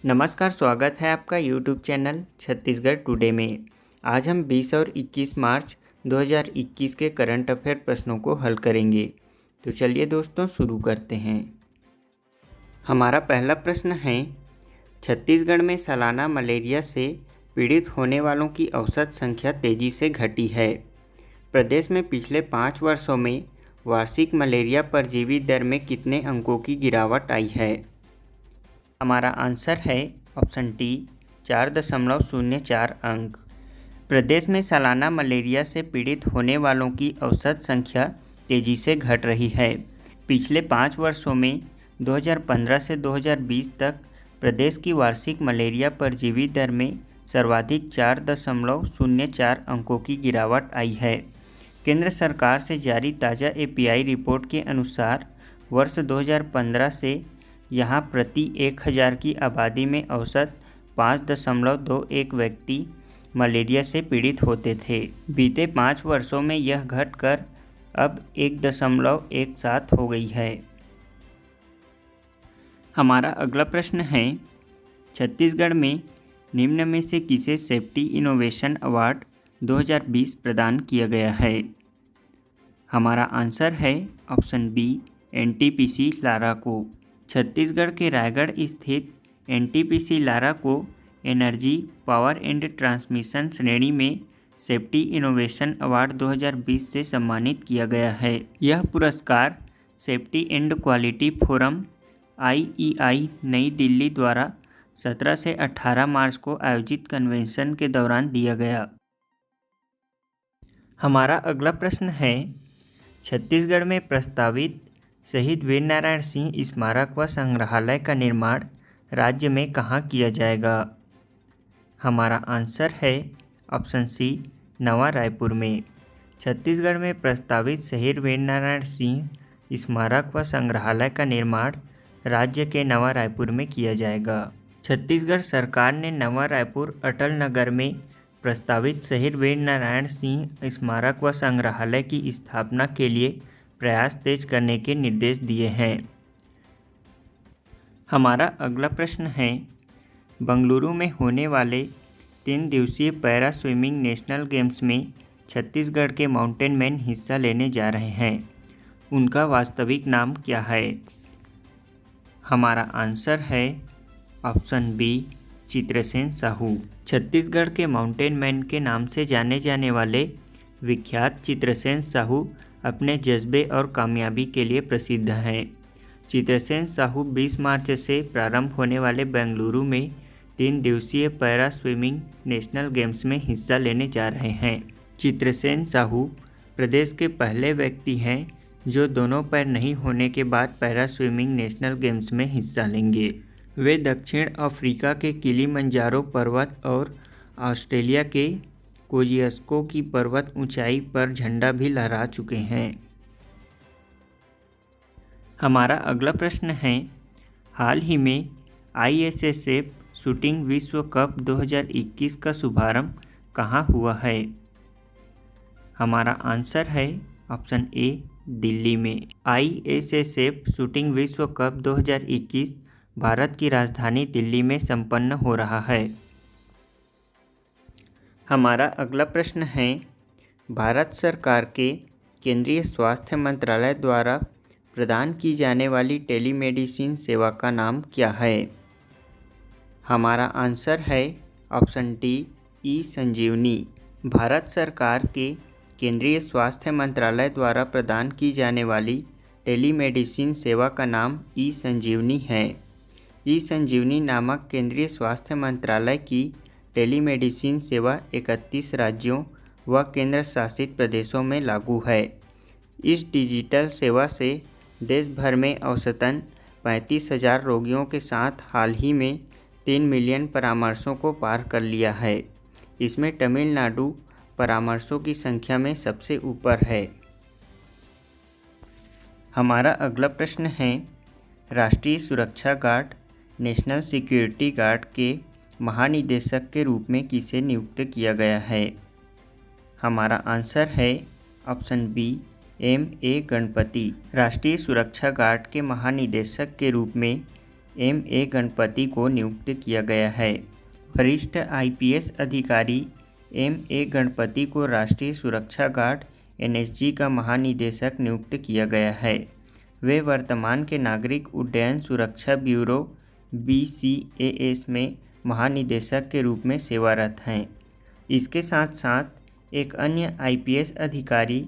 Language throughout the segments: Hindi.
नमस्कार, स्वागत है आपका यूट्यूब चैनल छत्तीसगढ़ टुडे में। आज हम 20 और 21 मार्च 2021 के करंट अफेयर प्रश्नों को हल करेंगे। तो चलिए दोस्तों शुरू करते हैं। हमारा पहला प्रश्न है, छत्तीसगढ़ में सालाना मलेरिया से पीड़ित होने वालों की औसत संख्या तेज़ी से घटी है। प्रदेश में पिछले 5 वर्षों में वार्षिक मलेरिया परजीवी दर में कितने अंकों की गिरावट आई है? हमारा आंसर है ऑप्शन टी 4.04 अंक। प्रदेश में सालाना मलेरिया से पीड़ित होने वालों की औसत संख्या तेज़ी से घट रही है। पिछले 5 वर्षों में 2015 से 2020 तक प्रदेश की वार्षिक मलेरिया परजीवी दर में सर्वाधिक 4.04 अंकों की गिरावट आई है। केंद्र सरकार से जारी ताज़ा एपीआई रिपोर्ट के अनुसार वर्ष 2015 से यहाँ प्रति 1000 की आबादी में औसत 5.21 व्यक्ति मलेरिया से पीड़ित होते थे। बीते 5 वर्षों में यह घटकर अब 1.17 हो गई है। हमारा अगला प्रश्न है, छत्तीसगढ़ में निम्न में से किसे सेफ्टी इनोवेशन अवार्ड 2020 प्रदान किया गया है? हमारा आंसर है ऑप्शन बी एनटीपीसी लारा को। छत्तीसगढ़ के रायगढ़ स्थित एनटीपीसी लारा को एनर्जी पावर एंड ट्रांसमिशन श्रेणी में सेफ्टी इनोवेशन अवार्ड 2020 से सम्मानित किया गया है। यह पुरस्कार safety and quality forum IEI नई दिल्ली द्वारा 17 से 18 मार्च को आयोजित कन्वेंशन के दौरान दिया गया। हमारा अगला प्रश्न है, छत्तीसगढ़ में प्रस्तावित शहीद वीरनारायण सिंह स्मारक व संग्रहालय का निर्माण राज्य में कहाँ किया जाएगा? हमारा आंसर है ऑप्शन सी नवा रायपुर में। छत्तीसगढ़ में प्रस्तावित शहीद वीरनारायण सिंह स्मारक व संग्रहालय का निर्माण राज्य के नवा रायपुर में किया जाएगा। छत्तीसगढ़ सरकार ने नवा रायपुर अटल नगर में प्रस्तावित शहीद वीरनारायण सिंह स्मारक व संग्रहालय की स्थापना के लिए प्रयास तेज करने के निर्देश दिए हैं। हमारा अगला प्रश्न है, बंगलुरु में होने वाले 3 दिवसीय पैरा स्विमिंग नेशनल गेम्स में छत्तीसगढ़ के माउंटेन मैन हिस्सा लेने जा रहे हैं। उनका वास्तविक नाम क्या है? हमारा आंसर है ऑप्शन बी चित्रसेन साहू। छत्तीसगढ़ के माउंटेन मैन के नाम से जाने जाने वाले विख्यात चित्रसेन साहू अपने जज्बे और कामयाबी के लिए प्रसिद्ध हैं। चित्रसेन साहू 20 मार्च से प्रारंभ होने वाले बेंगलुरु में 3 दिवसीय पैरा स्विमिंग नेशनल गेम्स में हिस्सा लेने जा रहे हैं। चित्रसेन साहू प्रदेश के पहले व्यक्ति हैं जो दोनों पैर नहीं होने के बाद पैरा स्विमिंग नेशनल गेम्स में हिस्सा लेंगे। वे दक्षिण अफ्रीका के किलिमंजारो पर्वत और ऑस्ट्रेलिया के कोजियास्को की पर्वत ऊंचाई पर झंडा भी लहरा चुके हैं। हमारा अगला प्रश्न है, हाल ही में आईएसएसएफ शूटिंग विश्व कप 2021 का शुभारंभ कहाँ हुआ है? हमारा आंसर है ऑप्शन ए दिल्ली में। आईएसएसएफ शूटिंग विश्व कप 2021 भारत की राजधानी दिल्ली में संपन्न हो रहा है। हमारा अगला प्रश्न है, भारत सरकार के केंद्रीय स्वास्थ्य मंत्रालय द्वारा प्रदान की जाने वाली टेलीमेडिसिन सेवा का नाम क्या है? हमारा आंसर है ऑप्शन डी ई संजीवनी। भारत सरकार के केंद्रीय स्वास्थ्य मंत्रालय द्वारा प्रदान की जाने वाली टेलीमेडिसिन सेवा का नाम ई संजीवनी है। ई संजीवनी नामक केंद्रीय स्वास्थ्य मंत्रालय की टेलीमेडिसिन सेवा 31 राज्यों व केंद्र शासित प्रदेशों में लागू है। इस डिजिटल सेवा से देश भर में औसतन 35,000 रोगियों के साथ हाल ही में 3 मिलियन परामर्शों को पार कर लिया है। इसमें तमिलनाडु परामर्शों की संख्या में सबसे ऊपर है। हमारा अगला प्रश्न है, राष्ट्रीय सुरक्षा गार्ड नेशनल सिक्योरिटी गार्ड के महानिदेशक के रूप में किसे नियुक्त किया गया है? हमारा आंसर है option B M A Ganpati. राष्ट्रीय सुरक्षा गार्ड के महानिदेशक के रूप में M.A. गणपति को नियुक्त किया गया है। वरिष्ठ IPS अधिकारी M.A. गणपति को राष्ट्रीय सुरक्षा गार्ड NSG का महानिदेशक नियुक्त किया गया है। वे वर्तमान के नागरिक उड्डयन सुरक्षा ब्यूरो BCAS में महानिदेशक के रूप में सेवारत हैं। इसके साथ साथ एक अन्य IPS अधिकारी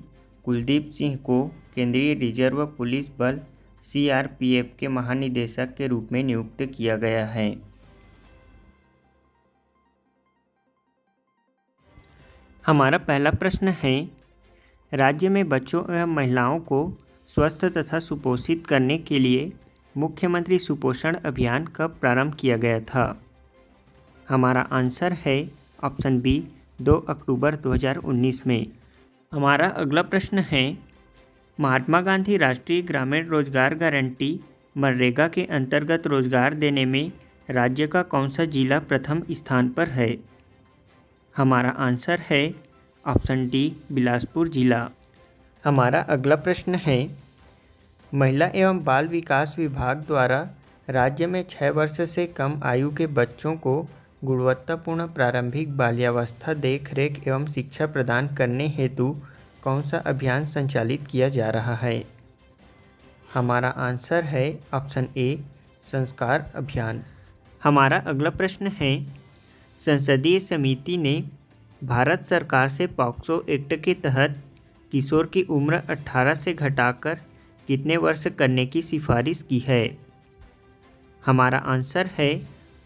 कुलदीप सिंह को केंद्रीय रिजर्व पुलिस बल CRPF के महानिदेशक के रूप में नियुक्त किया गया है। हमारा पहला प्रश्न है, राज्य में बच्चों एवं महिलाओं को स्वस्थ तथा सुपोषित करने के लिए मुख्यमंत्री सुपोषण अभियान कब प्रारंभ किया गया था? हमारा आंसर है ऑप्शन बी 2 अक्टूबर 2019 में। हमारा अगला प्रश्न है, महात्मा गांधी राष्ट्रीय ग्रामीण रोजगार गारंटी मनरेगा के अंतर्गत रोजगार देने में राज्य का कौन सा जिला प्रथम स्थान पर है? हमारा आंसर है ऑप्शन डी बिलासपुर जिला। हमारा अगला प्रश्न है, महिला एवं बाल विकास विभाग द्वारा राज्य में 6 वर्ष से कम आयु के बच्चों को गुणवत्तापूर्ण प्रारंभिक बाल्यावस्था देखरेख एवं शिक्षा प्रदान करने हेतु कौन सा अभियान संचालित किया जा रहा है? हमारा आंसर है ऑप्शन ए संस्कार अभियान। हमारा अगला प्रश्न है, संसदीय समिति ने भारत सरकार से पॉक्सो एक्ट के तहत किशोर की उम्र 18 से घटाकर कितने वर्ष करने की सिफारिश की है? हमारा आंसर है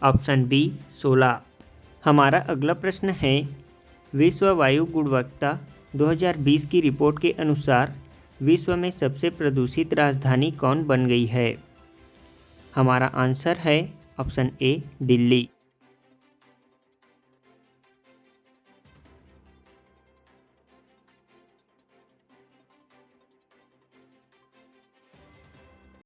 ऑप्शन बी 16। हमारा अगला प्रश्न है, विश्व वायु गुणवत्ता 2020 की रिपोर्ट के अनुसार विश्व में सबसे प्रदूषित राजधानी कौन बन गई है? हमारा आंसर है ऑप्शन ए दिल्ली।